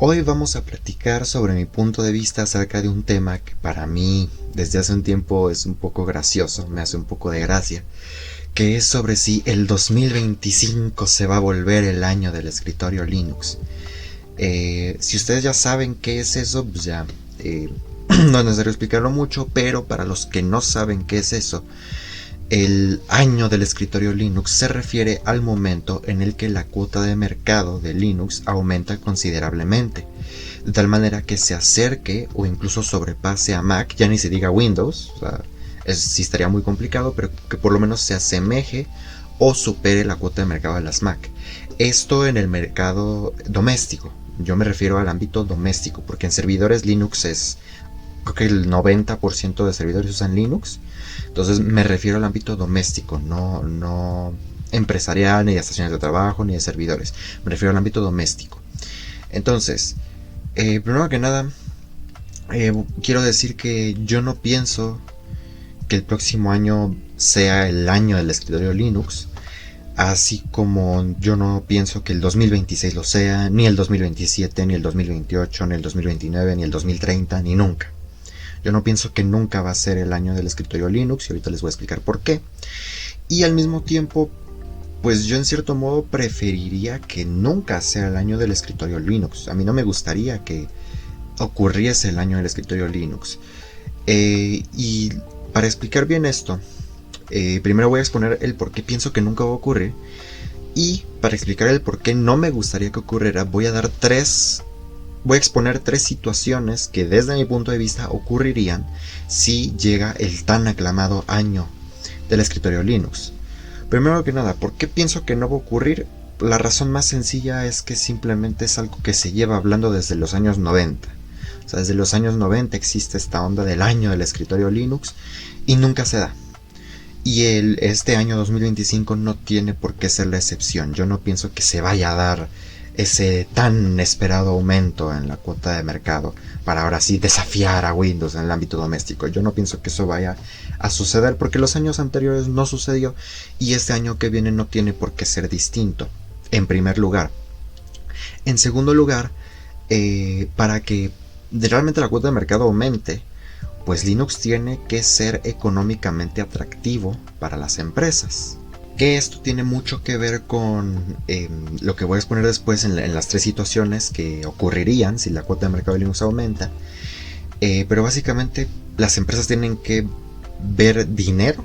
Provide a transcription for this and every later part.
Hoy vamos a platicar sobre mi punto de vista acerca de un tema que para mí desde hace un tiempo es un poco gracioso, me hace un poco de gracia, que es sobre si el 2025 se va a volver el año del escritorio Linux. Si ustedes ya saben qué es eso, pues ya no es necesario explicarlo mucho, pero para los que no saben qué es eso, el año del escritorio Linux se refiere al momento en el que la cuota de mercado de Linux aumenta considerablemente, de tal manera que se acerque o incluso sobrepase a Mac, ya ni se diga Windows, o sea, sí estaría muy complicado, pero que por lo menos se asemeje o supere la cuota de mercado de las Mac. Esto en el mercado doméstico, yo me refiero al ámbito doméstico, porque en servidores Linux creo que el 90% de servidores usan Linux. Entonces me refiero al ámbito doméstico, no empresarial, ni de estaciones de trabajo, ni de servidores. Me refiero al ámbito doméstico. Entonces, primero que nada, quiero decir que yo no pienso que el próximo año sea el año del escritorio Linux, así como yo no pienso que el 2026 lo sea, ni el 2027, ni el 2028, ni el 2029, ni el 2030, ni nunca. Yo no pienso que nunca va a ser el año del escritorio Linux, y ahorita les voy a explicar por qué. Y al mismo tiempo, pues yo en cierto modo preferiría que nunca sea el año del escritorio Linux. A mí no me gustaría que ocurriese el año del escritorio Linux. Y para explicar bien esto, primero voy a exponer el por qué pienso que nunca va a ocurrir. Y para explicar el por qué no me gustaría que ocurriera, voy a exponer tres situaciones que desde mi punto de vista ocurrirían si llega el tan aclamado año del escritorio Linux. Primero que nada, ¿por qué pienso que no va a ocurrir? La razón más sencilla es que simplemente es algo que se lleva hablando desde los años 90. O sea, desde los años 90 existe esta onda del año del escritorio Linux y nunca se da. Y este año 2025 no tiene por qué ser la excepción. Yo no pienso que se vaya a dar ese tan esperado aumento en la cuota de mercado para ahora sí desafiar a Windows en el ámbito doméstico. Yo no pienso que eso vaya a suceder porque los años anteriores no sucedió y este año que viene no tiene por qué ser distinto, en primer lugar. En segundo lugar, para que realmente la cuota de mercado aumente, pues Linux tiene que ser económicamente atractivo para las empresas. Que esto tiene mucho que ver con lo que voy a exponer después en las tres situaciones que ocurrirían si la cuota de mercado de Linux aumenta. Pero básicamente las empresas tienen que ver dinero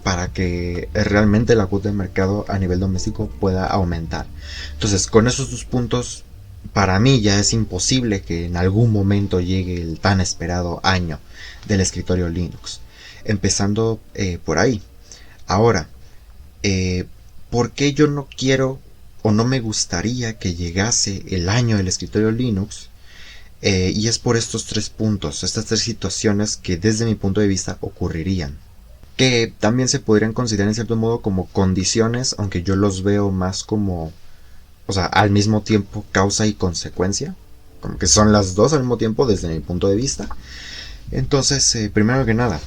para que realmente la cuota de mercado a nivel doméstico pueda aumentar. Entonces, con esos dos puntos, para mí ya es imposible que en algún momento llegue el tan esperado año del escritorio Linux. Empezando por ahí. Ahora, ¿por qué yo no quiero o no me gustaría que llegase el año del escritorio Linux? Y es por estos tres puntos, estas tres situaciones que desde mi punto de vista ocurrirían. Que también se podrían considerar en cierto modo como condiciones, aunque yo los veo más como, o sea, al mismo tiempo causa y consecuencia. Como que son las dos al mismo tiempo desde mi punto de vista. Entonces, primero que nada,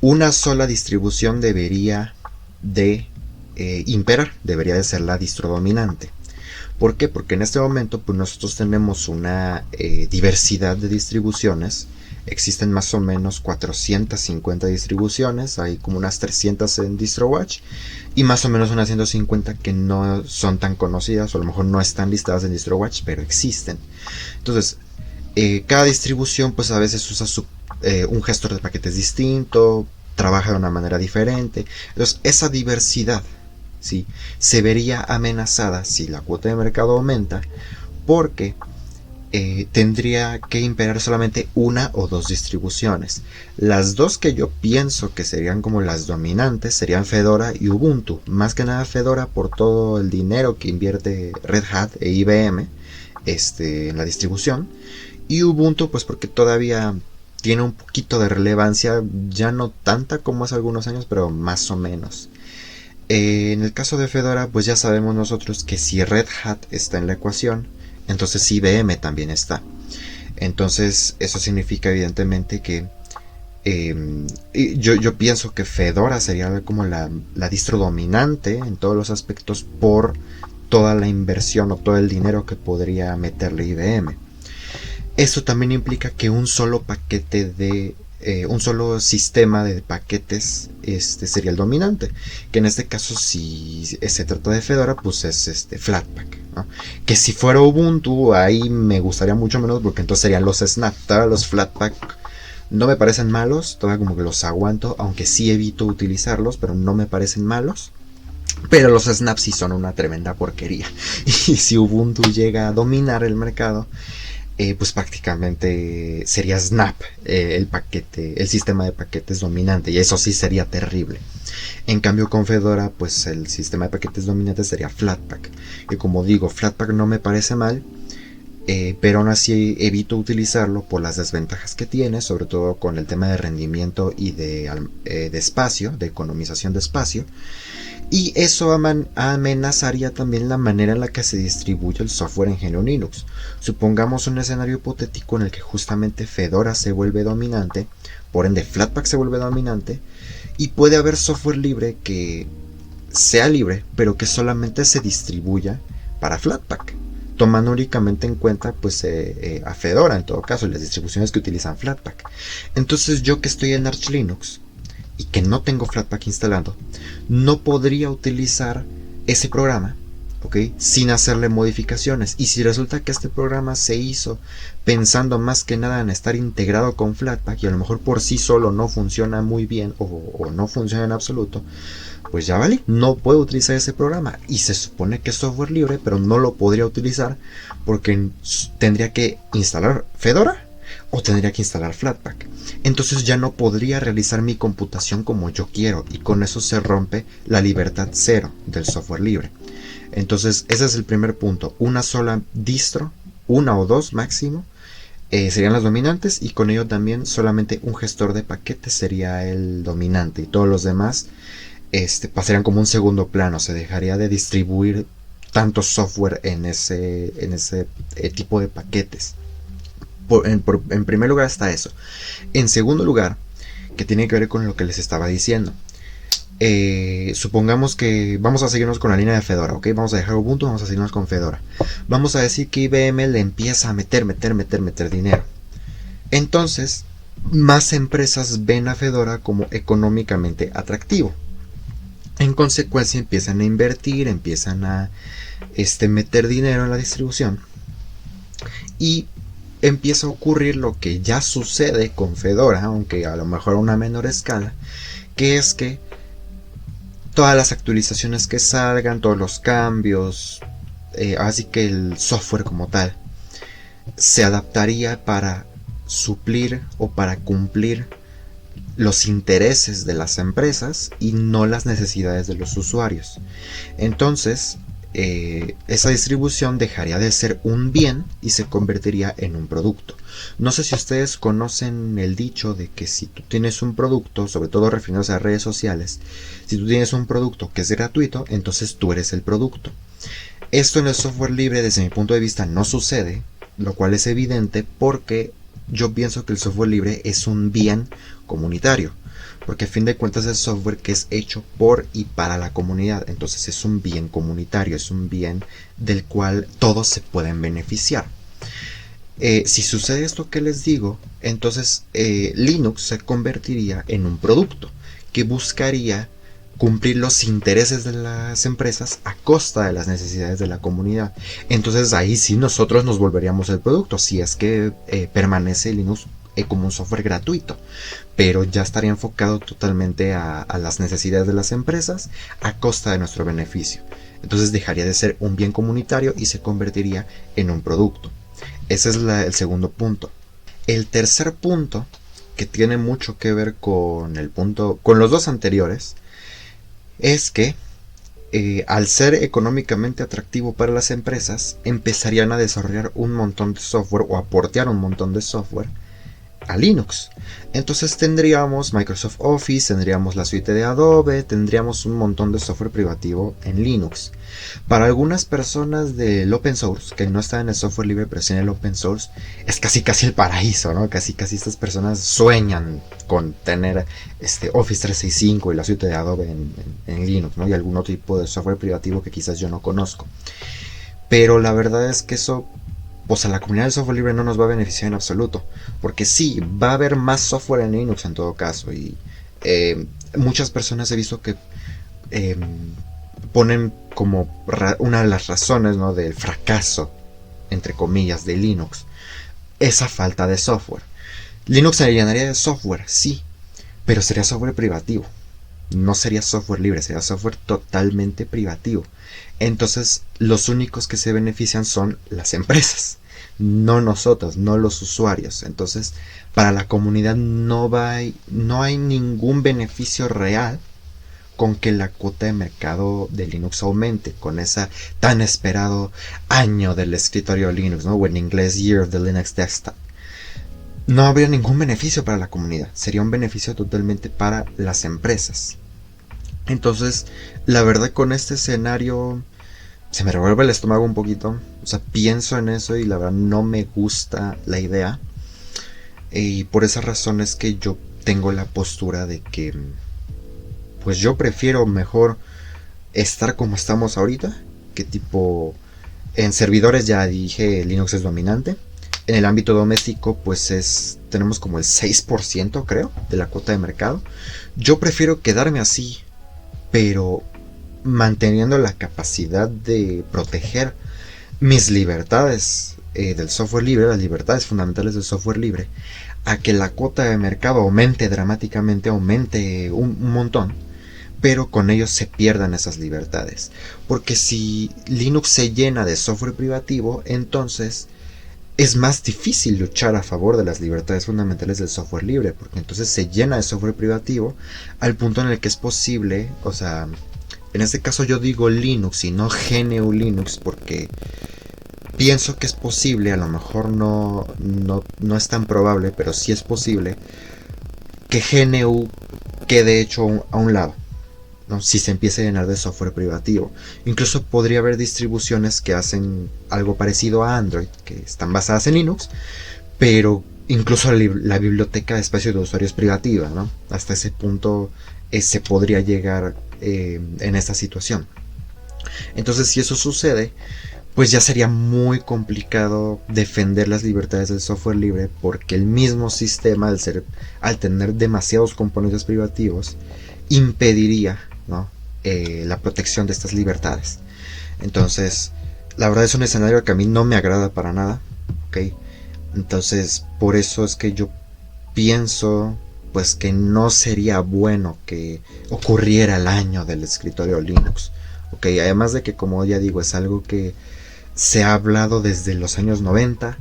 una sola distribución debería de imperar, debería de ser la distro dominante. ¿Por qué? Porque en este momento pues nosotros tenemos una diversidad de distribuciones. Existen más o menos 450 distribuciones, hay como unas 300 en DistroWatch y más o menos unas 150 que no son tan conocidas o a lo mejor no están listadas en DistroWatch, pero existen. Entonces, cada distribución pues a veces usa un gestor de paquetes distinto, trabaja de una manera diferente. Entonces esa diversidad, ¿sí?, se vería amenazada si la cuota de mercado aumenta, porque tendría que imperar solamente una o dos distribuciones. Las dos que yo pienso que serían como las dominantes serían Fedora y Ubuntu. Más que nada Fedora por todo el dinero que invierte Red Hat e IBM en la distribución. Y Ubuntu pues porque todavía tiene un poquito de relevancia, ya no tanta como hace algunos años, pero más o menos. En el caso de Fedora, pues ya sabemos nosotros que si Red Hat está en la ecuación, entonces IBM también está. Entonces eso significa evidentemente que yo pienso que Fedora sería como la distro dominante en todos los aspectos por toda la inversión o todo el dinero que podría meterle IBM. Eso también implica que un solo paquete de un solo sistema de paquetes sería el dominante, que en este caso si se trata de Fedora pues es Flatpak, ¿no? Que si fuera Ubuntu ahí me gustaría mucho menos, porque entonces serían los Snap. Los Flatpak no me parecen malos, todavía como que los aguanto, aunque sí evito utilizarlos, pero no me parecen malos. Pero los Snap sí son una tremenda porquería. Y si Ubuntu llega a dominar el mercado, pues prácticamente sería Snap el sistema de paquetes dominante, y eso sí sería terrible. En cambio con Fedora pues el sistema de paquetes dominante sería Flatpak, que como digo, Flatpak no me parece mal, pero aún así evito utilizarlo por las desventajas que tiene, sobre todo con el tema de rendimiento y de espacio, de economización de espacio. Y eso amenazaría también la manera en la que se distribuye el software en GNU Linux. Supongamos un escenario hipotético en el que justamente Fedora se vuelve dominante, por ende Flatpak se vuelve dominante, y puede haber software libre que sea libre, pero que solamente se distribuya para Flatpak, tomando únicamente en cuenta pues a Fedora en todo caso, las distribuciones que utilizan Flatpak. Entonces yo que estoy en Arch Linux y que no tengo Flatpak instalado, no podría utilizar ese programa, ¿ok?, sin hacerle modificaciones. Y si resulta que este programa se hizo pensando más que nada en estar integrado con Flatpak y a lo mejor por sí solo no funciona muy bien o no funciona en absoluto, pues ya vale, no puedo utilizar ese programa. Y se supone que es software libre, pero no lo podría utilizar porque tendría que instalar Fedora o tendría que instalar Flatpak. Entonces ya no podría realizar mi computación como yo quiero, y con eso se rompe la libertad cero del software libre. Entonces ese es el primer punto. Una sola distro, una o dos máximo, serían las dominantes, y con ello también solamente un gestor de paquetes sería el dominante, y todos los demás pasarían como un segundo plano. Se dejaría de distribuir tanto software en ese tipo de paquetes. En primer lugar está eso. En segundo lugar, que tiene que ver con lo que les estaba diciendo, supongamos que vamos a seguirnos con la línea de Fedora, ¿ok? Vamos a dejar Ubuntu, vamos a seguirnos con Fedora. Vamos a decir que IBM le empieza a meter dinero. Entonces, más empresas ven a Fedora como económicamente atractivo. En consecuencia empiezan a invertir, empiezan a meter dinero en la distribución, y empieza a ocurrir lo que ya sucede con Fedora, aunque a lo mejor a una menor escala, que es que todas las actualizaciones que salgan, todos los cambios, así que el software como tal, se adaptaría para suplir o para cumplir los intereses de las empresas y no las necesidades de los usuarios. Entonces esa distribución dejaría de ser un bien y se convertiría en un producto. No sé si ustedes conocen el dicho de que si tú tienes un producto, sobre todo refiriéndose a redes sociales, si tú tienes un producto que es gratuito, entonces tú eres el producto. Esto en el software libre, desde mi punto de vista, no sucede, lo cual es evidente porque yo pienso que el software libre es un bien comunitario, porque a fin de cuentas es software que es hecho por y para la comunidad. Entonces es un bien comunitario, es un bien del cual todos se pueden beneficiar. Si sucede esto que les digo, entonces Linux se convertiría en un producto que buscaría cumplir los intereses de las empresas a costa de las necesidades de la comunidad. Entonces ahí sí nosotros nos volveríamos el producto, si es que permanece Linux como un software gratuito, pero ya estaría enfocado totalmente a las necesidades de las empresas a costa de nuestro beneficio. Entonces dejaría de ser un bien comunitario y se convertiría en un producto. Ese es el segundo punto. El tercer punto, que tiene mucho que ver con los dos anteriores, es que al ser económicamente atractivo para las empresas, empezarían a desarrollar un montón de software o a portear un montón de software a Linux. Entonces tendríamos Microsoft Office, tendríamos la suite de Adobe, tendríamos un montón de software privativo en Linux. Para algunas personas del open source, que no están en el software libre pero sí en el open source, es casi el paraíso, ¿no? Casi estas personas sueñan con tener Office 365 y la suite de Adobe en Linux, ¿no? Y algún otro tipo de software privativo que quizás yo no conozco. Pero la verdad es que eso, pues a la comunidad del software libre no nos va a beneficiar en absoluto, porque sí, va a haber más software en Linux en todo caso, y muchas personas he visto que ponen como una de las razones, ¿no?, del fracaso, entre comillas, de Linux, esa falta de software. Linux se llenaría de software, sí, pero sería software privativo. No sería software libre, sería software totalmente privativo. Entonces, los únicos que se benefician son las empresas, no nosotros, no los usuarios. Entonces, para la comunidad no hay ningún beneficio real con que la cuota de mercado de Linux aumente, con ese tan esperado año del escritorio Linux, ¿no? O en inglés, Year of the Linux Desktop. No habría ningún beneficio para la comunidad, sería un beneficio totalmente para las empresas. Entonces, la verdad, con este escenario se me revuelve el estómago un poquito. O sea, pienso en eso y la verdad no me gusta la idea. Y por esa razón es que yo tengo la postura de que, pues yo prefiero mejor estar como estamos ahorita, que tipo en servidores ya dije Linux es dominante. En el ámbito doméstico pues tenemos como el 6% creo de la cuota de mercado. Yo prefiero quedarme así, pero manteniendo la capacidad de proteger mis libertades del software libre, las libertades fundamentales del software libre, a que la cuota de mercado aumente dramáticamente, aumente un montón, pero con ello se pierdan esas libertades. Porque si Linux se llena de software privativo, entonces es más difícil luchar a favor de las libertades fundamentales del software libre, porque entonces se llena de software privativo al punto en el que es posible, o sea, en este caso yo digo Linux y no GNU Linux porque pienso que es posible, a lo mejor no es tan probable, pero sí es posible que GNU quede hecho a un lado, ¿no? Si se empieza a llenar de software privativo. Incluso podría haber distribuciones que hacen algo parecido a Android, que están basadas en Linux, pero incluso la biblioteca de espacio de usuario es privativa, ¿no? Hasta ese punto se podría llegar en esta situación. Entonces, si eso sucede, pues ya sería muy complicado defender las libertades del software libre, porque el mismo sistema, al tener demasiados componentes privativos, impediría, ¿no?, la protección de estas libertades. Entonces, la verdad es un escenario que a mí no me agrada para nada, ¿ok? Entonces, por eso es que yo pienso pues que no sería bueno que ocurriera el año del escritorio Linux, ¿ok? Además de que, como ya digo, es algo que se ha hablado desde los años 90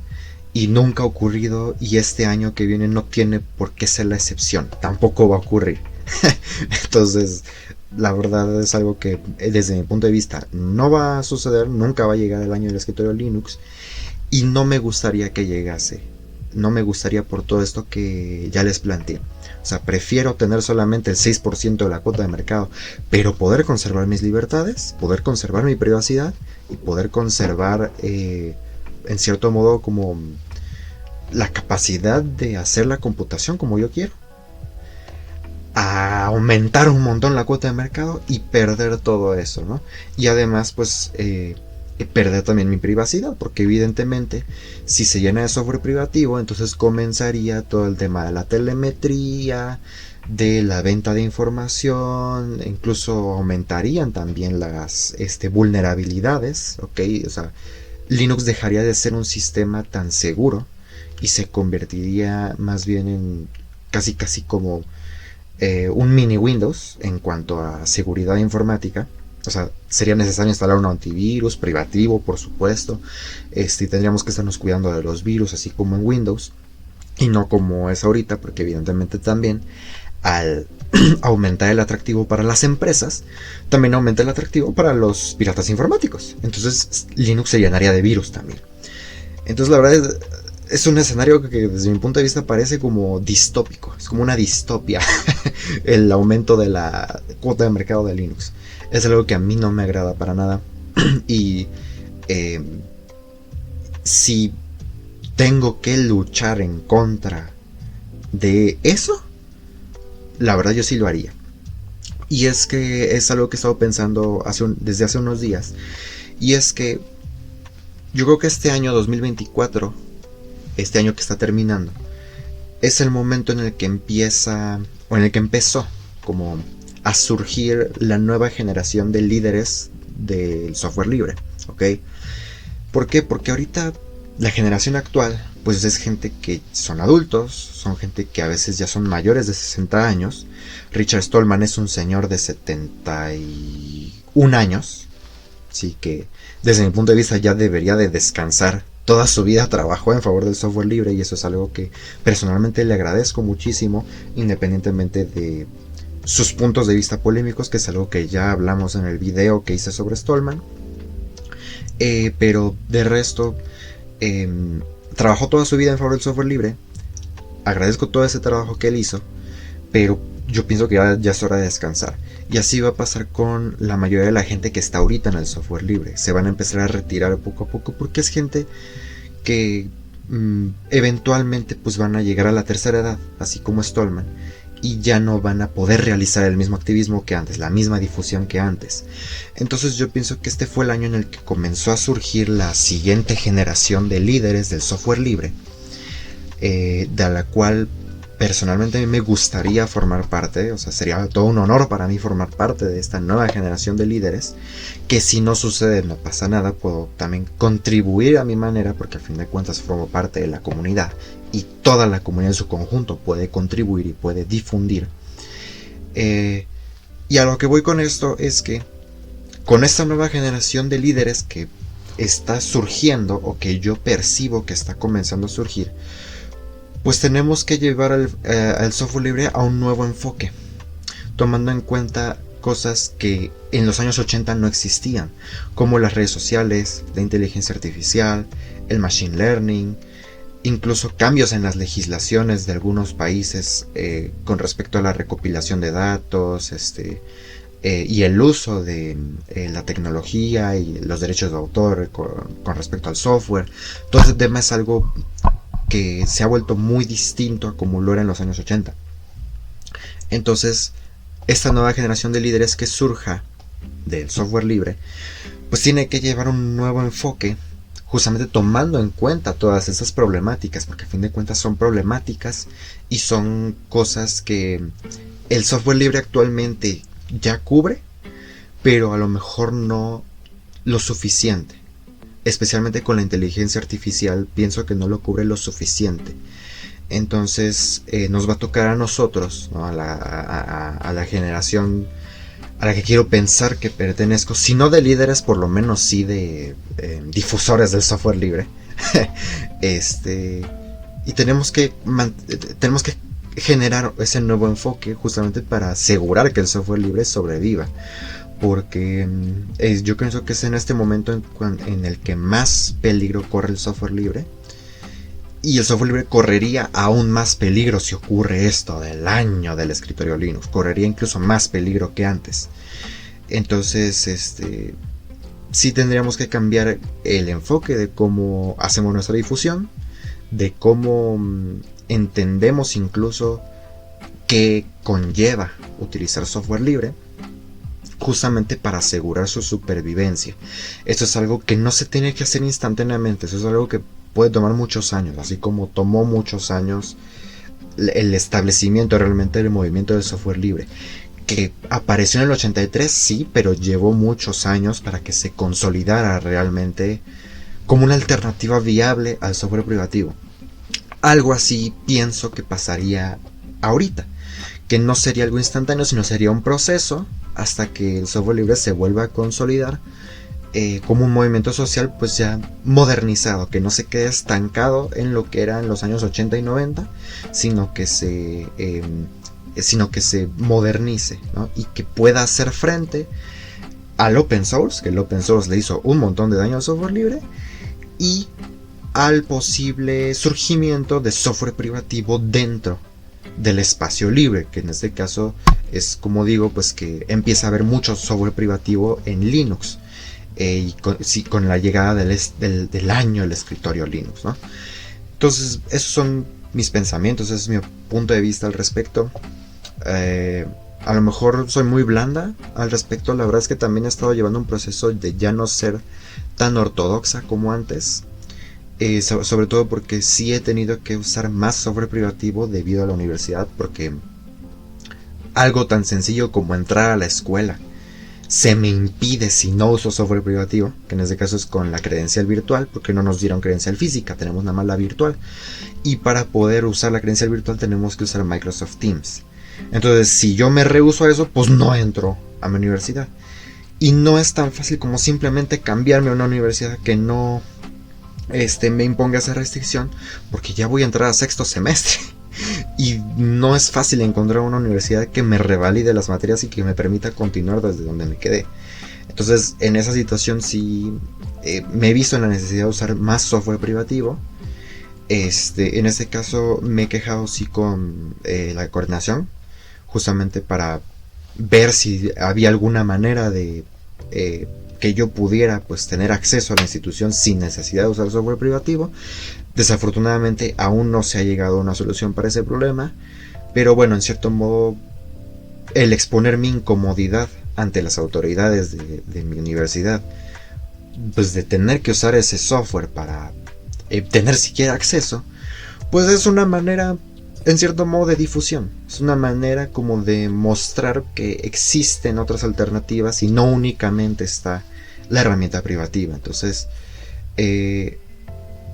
y nunca ha ocurrido, y este año que viene no tiene por qué ser la excepción, tampoco va a ocurrir. Entonces, la verdad es algo que desde mi punto de vista no va a suceder, nunca va a llegar el año del escritorio Linux, y no me gustaría que llegase. No me gustaría por todo esto que ya les planteé. O sea, prefiero tener solamente el 6% de la cuota de mercado, pero poder conservar mis libertades, poder conservar mi privacidad y poder conservar, en cierto modo, como la capacidad de hacer la computación como yo quiero. A aumentar un montón la cuota de mercado y perder todo eso, ¿no? Y además, pues, perder también mi privacidad, porque evidentemente si se llena de software privativo, entonces comenzaría todo el tema de la telemetría, de la venta de información, incluso aumentarían también las vulnerabilidades, ¿ok? O sea, Linux dejaría de ser un sistema tan seguro y se convertiría más bien en casi como un mini Windows en cuanto a seguridad informática. O sea, sería necesario instalar un antivirus privativo, por supuesto. Tendríamos que estarnos cuidando de los virus, así como en Windows. Y no como es ahorita, porque evidentemente también al aumentar el atractivo para las empresas, también aumenta el atractivo para los piratas informáticos. Entonces Linux se llenaría de virus también. Entonces la verdad es un escenario que desde mi punto de vista parece como distópico, es como una distopia el aumento de la cuota de mercado de Linux. Es algo que a mí no me agrada para nada y eh, si tengo que luchar en contra de eso, la verdad yo sí lo haría. Y es que es algo que he estado pensando desde hace unos días. Y es que yo creo que este año 2024, este año que está terminando, es el momento en el que empieza, o en el que empezó, como a surgir la nueva generación de líderes del software libre, ¿ok? ¿Por qué? Porque ahorita la generación actual, pues es gente que son adultos, son gente que a veces ya son mayores de 60 años. Richard Stallman es un señor de 71 años, así que desde mi punto de vista ya debería de descansar. Toda su vida trabajó en favor del software libre y eso es algo que personalmente le agradezco muchísimo, independientemente de sus puntos de vista polémicos, que es algo que ya hablamos en el video que hice sobre Stallman. Pero de resto, trabajó toda su vida en favor del software libre. Agradezco todo ese trabajo que él hizo, pero yo pienso que ya es hora de descansar. Y así va a pasar con la mayoría de la gente que está ahorita en el software libre. Se van a empezar a retirar poco a poco porque es gente que eventualmente pues van a llegar a la tercera edad, así como Stallman, y ya no van a poder realizar el mismo activismo que antes, la misma difusión que antes. Entonces yo pienso que este fue el año en el que comenzó a surgir la siguiente generación de líderes del software libre, de la cual personalmente a mí me gustaría formar parte. O sea, sería todo un honor para mí formar parte de esta nueva generación de líderes, que si no sucede no pasa nada, puedo también contribuir a mi manera, porque al fin de cuentas formo parte de la comunidad y toda la comunidad en su conjunto puede contribuir y puede difundir. Y a lo que voy con esto es que con esta nueva generación de líderes que está surgiendo, o que yo percibo que está comenzando a surgir, pues tenemos que llevar al software libre a un nuevo enfoque, tomando en cuenta cosas que en los años 80 no existían, como las redes sociales, la inteligencia artificial, el machine learning, incluso cambios en las legislaciones de algunos países con respecto a la recopilación de datos, y el uso de la tecnología y los derechos de autor con respecto al software. Todo ese tema es algo que se ha vuelto muy distinto a como lo era en los años 80. Entonces, esta nueva generación de líderes que surja del software libre, pues tiene que llevar un nuevo enfoque, justamente tomando en cuenta todas esas problemáticas, porque a fin de cuentas son problemáticas y son cosas que el software libre actualmente ya cubre, pero a lo mejor no lo suficiente. Especialmente con la inteligencia artificial, pienso que no lo cubre lo suficiente. Entonces nos va a tocar a nosotros, ¿no? a la generación a la que quiero pensar que pertenezco, si no de líderes, por lo menos sí de difusores del software libre. Y tenemos que generar ese nuevo enfoque justamente para asegurar que el software libre sobreviva. Porque yo pienso que es en este momento en el que más peligro corre el software libre. Y el software libre correría aún más peligro si ocurre esto del año del escritorio Linux. Correría incluso más peligro que antes. Entonces, sí tendríamos que cambiar el enfoque de cómo hacemos nuestra difusión, de cómo entendemos incluso qué conlleva utilizar software libre, justamente para asegurar su supervivencia. Esto es algo que no se tiene que hacer instantáneamente, eso es algo que puede tomar muchos años, así como tomó muchos años el establecimiento realmente del movimiento del software libre, que apareció en el 83, sí, pero llevó muchos años para que se consolidara realmente como una alternativa viable al software privativo. Algo así pienso que pasaría ahorita, que no sería algo instantáneo, sino sería un proceso hasta que el software libre se vuelva a consolidar como un movimiento social pues ya modernizado, que no se quede estancado en lo que era en los años 80 y 90, sino que se modernice, ¿no? Y que pueda hacer frente al open source, que el open source le hizo un montón de daño al software libre, y al posible surgimiento de software privativo dentro del espacio libre, que en este caso es, como digo, pues que empieza a haber mucho software privativo en Linux, y con la llegada del año del escritorio Linux, ¿no? Entonces, esos son mis pensamientos, ese es mi punto de vista al respecto. A lo mejor soy muy blanda al respecto, la verdad es que también he estado llevando un proceso de ya no ser tan ortodoxa como antes, sobre todo porque sí he tenido que usar más software privativo debido a la universidad, porque algo tan sencillo como entrar a la escuela se me impide si no uso software privativo, que en este caso es con la credencial virtual, porque no nos dieron credencial física, tenemos nada más la virtual, y para poder usar la credencial virtual tenemos que usar Microsoft Teams. Entonces, si yo me rehúso a eso, pues no entro a mi universidad. Y no es tan fácil como simplemente cambiarme a una universidad que no me imponga esa restricción, porque ya voy a entrar a sexto semestre. Y no es fácil encontrar una universidad que me revalide las materias y que me permita continuar desde donde me quedé. Entonces, en esa situación sí me he visto en la necesidad de usar más software privativo. En este caso me he quejado sí con la coordinación, justamente para ver si había alguna manera de que yo pudiera pues tener acceso a la institución sin necesidad de usar software privativo. Desafortunadamente aún no se ha llegado a una solución para ese problema, pero bueno, en cierto modo el exponer mi incomodidad ante las autoridades de mi universidad, pues de tener que usar ese software para tener siquiera acceso, pues es una manera en cierto modo de difusión, es una manera como de mostrar que existen otras alternativas y no únicamente está la herramienta privativa. Entonces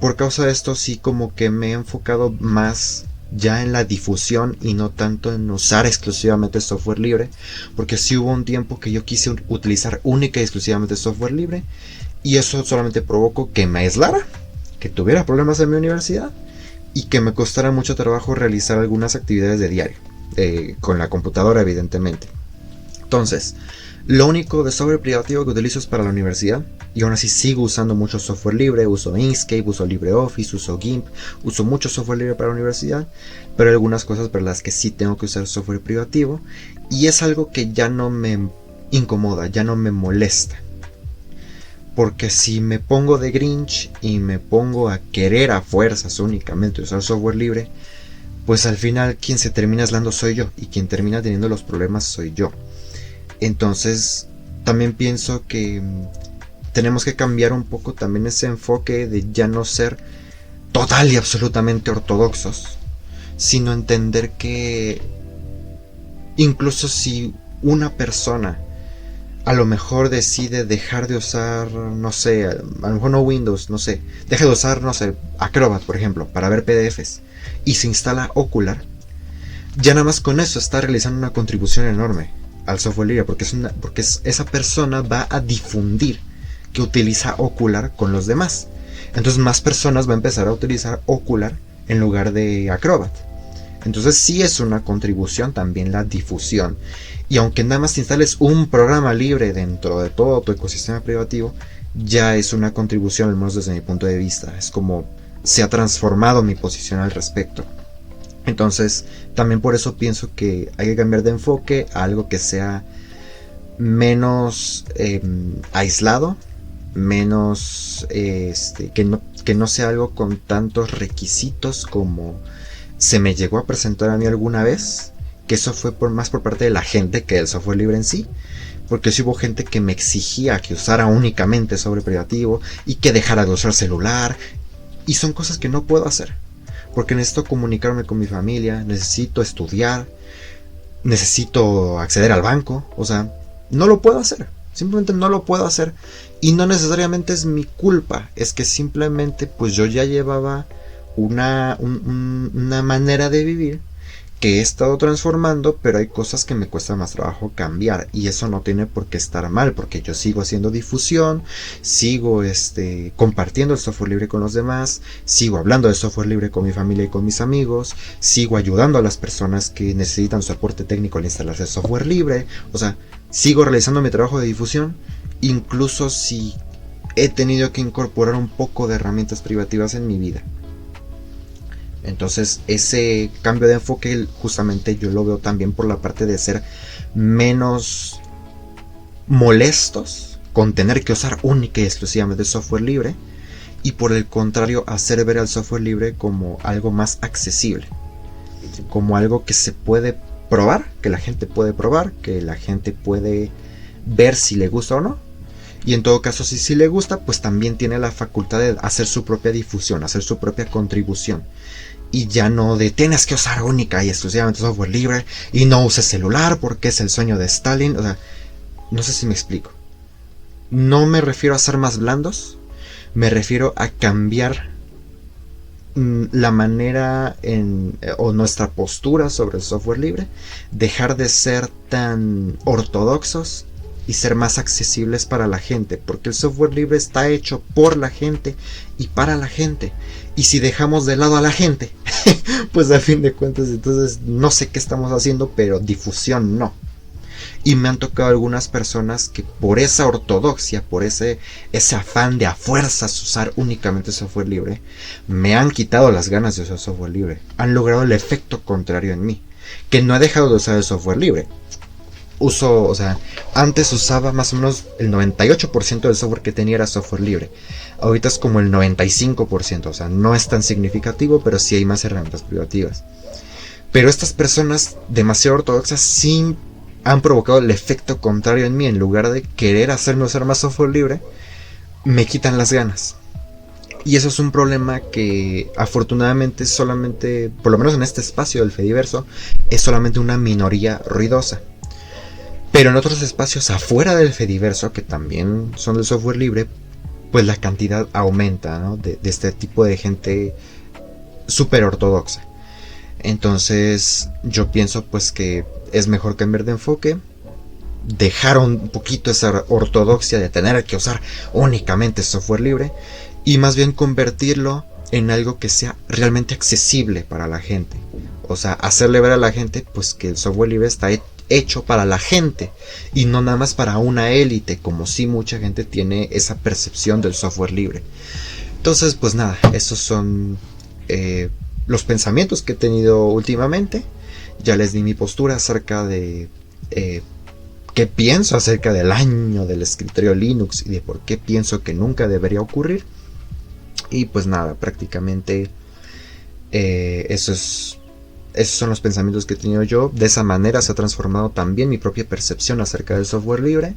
por causa de esto sí como que me he enfocado más ya en la difusión y no tanto en usar exclusivamente software libre, porque sí hubo un tiempo que yo quise utilizar única y exclusivamente software libre, y eso solamente provocó que me aislara, que tuviera problemas en mi universidad y que me costara mucho trabajo realizar algunas actividades de diario, con la computadora evidentemente. Entonces, lo único de software privativo que utilizo es para la universidad, y aún así sigo usando mucho software libre. Uso Inkscape, uso LibreOffice, uso GIMP, uso mucho software libre para la universidad, pero hay algunas cosas para las que sí tengo que usar software privativo, y es algo que ya no me incomoda, ya no me molesta. Porque si me pongo de Grinch y me pongo a querer a fuerzas únicamente usar software libre, pues al final quien se termina aislando soy yo, y quien termina teniendo los problemas soy yo. Entonces también pienso que tenemos que cambiar un poco también ese enfoque de ya no ser total y absolutamente ortodoxos, sino entender que incluso si una persona a lo mejor decide dejar de usar, no sé, a lo mejor no Windows, no sé, deja de usar, no sé, Acrobat, por ejemplo, para ver PDFs, y se instala Okular, ya nada más con eso está realizando una contribución enorme al software libre, porque esa persona va a difundir que utiliza Okular con los demás. Entonces más personas van a empezar a utilizar Okular en lugar de Acrobat. Entonces sí es una contribución también la difusión. Y aunque nada más te instales un programa libre dentro de todo tu ecosistema privativo, ya es una contribución, al menos desde mi punto de vista. Es como se ha transformado mi posición al respecto. Entonces también por eso pienso que hay que cambiar de enfoque a algo que sea menos aislado, menos que no sea algo con tantos requisitos como se me llegó a presentar a mí alguna vez, que eso fue más por parte de la gente que del software libre en sí, porque sí hubo gente que me exigía que usara únicamente software privativo y que dejara de usar celular, y son cosas que no puedo hacer, porque necesito comunicarme con mi familia, necesito estudiar, necesito acceder al banco, o sea, no lo puedo hacer, simplemente no lo puedo hacer, y no necesariamente es mi culpa, es que simplemente pues yo ya llevaba una manera de vivir que he estado transformando, pero hay cosas que me cuesta más trabajo cambiar, y eso no tiene por qué estar mal, porque yo sigo haciendo difusión, sigo compartiendo el software libre con los demás, sigo hablando de software libre con mi familia y con mis amigos, sigo ayudando a las personas que necesitan soporte técnico al instalarse software libre, o sea, sigo realizando mi trabajo de difusión, incluso si he tenido que incorporar un poco de herramientas privativas en mi vida. Entonces ese cambio de enfoque justamente yo lo veo también por la parte de ser menos molestos con tener que usar única y exclusivamente software libre, y por el contrario hacer ver al software libre como algo más accesible, como algo que se puede probar, que la gente puede probar, que la gente puede ver si le gusta o no, y en todo caso si sí le gusta, pues también tiene la facultad de hacer su propia difusión, hacer su propia contribución, y ya no de tienes que usar única y exclusivamente software libre y no uses celular porque es el sueño de Stalin. O sea, no sé si me explico. No me refiero a ser más blandos, me refiero a cambiar la manera o nuestra postura sobre el software libre, dejar de ser tan ortodoxos y ser más accesibles para la gente, porque el software libre está hecho por la gente y para la gente, y si dejamos de lado a la gente pues a fin de cuentas entonces no sé qué estamos haciendo, pero difusión no. Y me han tocado algunas personas que por esa ortodoxia, por ese afán de a fuerzas usar únicamente software libre, me han quitado las ganas de usar software libre. Han logrado el efecto contrario en mí, que no he dejado de usar el software libre. Antes usaba más o menos el 98% del software que tenía era software libre. Ahorita es como el 95%, o sea, no es tan significativo, pero sí hay más herramientas privativas. Pero estas personas demasiado ortodoxas sí han provocado el efecto contrario en mí. En lugar de querer hacerme usar más software libre, me quitan las ganas. Y eso es un problema que afortunadamente solamente, por lo menos en este espacio del Fediverso, es solamente una minoría ruidosa. Pero en otros espacios afuera del Fediverso, que también son de software libre, pues la cantidad aumenta, ¿no? de este tipo de gente súper ortodoxa. Entonces yo pienso pues que es mejor cambiar de enfoque, dejar un poquito esa ortodoxia de tener que usar únicamente software libre, y más bien convertirlo en algo que sea realmente accesible para la gente. O sea, hacerle ver a la gente pues que el software libre está hecho para la gente y no nada más para una élite, como si mucha gente tiene esa percepción del software libre. Entonces pues nada, esos son los pensamientos que he tenido últimamente. Ya les di mi postura acerca de qué pienso acerca del año del escritorio Linux y de por qué pienso que nunca debería ocurrir. Y pues nada, prácticamente esos son los pensamientos que he tenido yo. De esa manera se ha transformado también mi propia percepción acerca del software libre.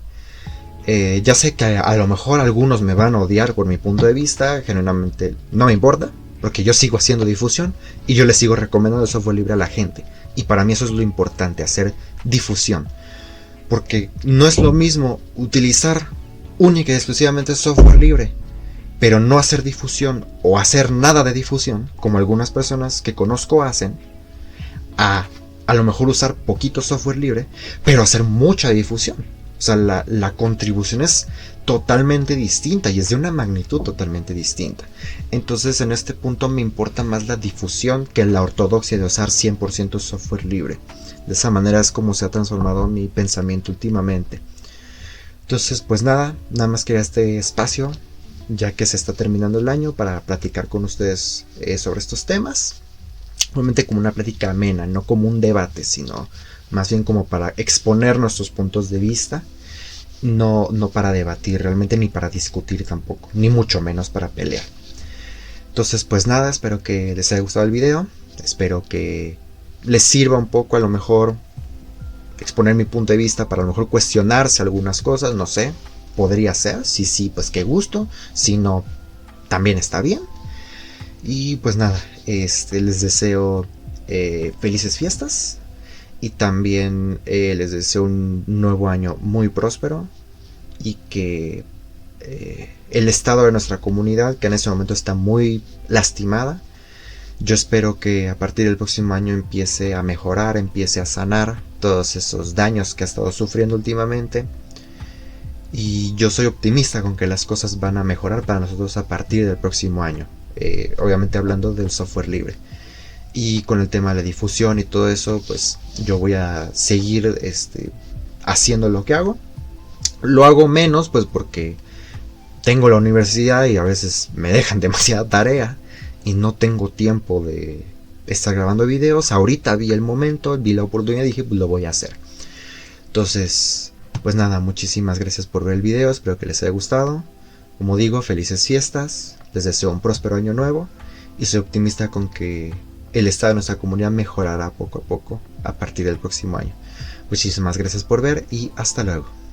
Ya sé que a lo mejor algunos me van a odiar por mi punto de vista. Generalmente no me importa, porque yo sigo haciendo difusión y yo le sigo recomendando el software libre a la gente. Y para mí eso es lo importante, hacer difusión. Porque no es lo mismo utilizar única y exclusivamente software libre, pero no hacer difusión o hacer nada de difusión, como algunas personas que conozco hacen, a lo mejor usar poquito software libre, pero hacer mucha difusión. O sea, la contribución es totalmente distinta y es de una magnitud totalmente distinta. Entonces en este punto me importa más la difusión que la ortodoxia de usar 100% software libre. De esa manera es como se ha transformado mi pensamiento últimamente. Entonces pues nada más quería este espacio, ya que se está terminando el año, para platicar con ustedes sobre estos temas. Obviamente como una plática amena, no como un debate, sino más bien como para exponer nuestros puntos de vista, no para debatir realmente, ni para discutir tampoco, ni mucho menos para pelear. Entonces pues nada, espero que les haya gustado el video, espero que les sirva un poco, a lo mejor exponer mi punto de vista, para a lo mejor cuestionarse algunas cosas, no sé, podría ser, si sí, pues qué gusto, si no, también está bien. Y pues nada, les deseo felices fiestas. Y también les deseo un nuevo año muy próspero. Y que el estado de nuestra comunidad, que en este momento está muy lastimada, yo espero que a partir del próximo año empiece a mejorar, empiece a sanar todos esos daños que ha estado sufriendo últimamente. Y yo soy optimista con que las cosas van a mejorar para nosotros a partir del próximo año. Obviamente hablando del software libre. Y con el tema de la difusión y todo eso, pues yo voy a seguir haciendo lo que hago. Lo hago menos, pues porque tengo la universidad y a veces me dejan demasiada tarea y no tengo tiempo de estar grabando videos. Ahorita vi el momento, vi la oportunidad y dije, pues lo voy a hacer. Entonces, pues nada, muchísimas gracias por ver el video, espero que les haya gustado. Como digo, felices fiestas, les deseo un próspero año nuevo y soy optimista con que el estado de nuestra comunidad mejorará poco a poco a partir del próximo año. Muchísimas gracias por ver y hasta luego.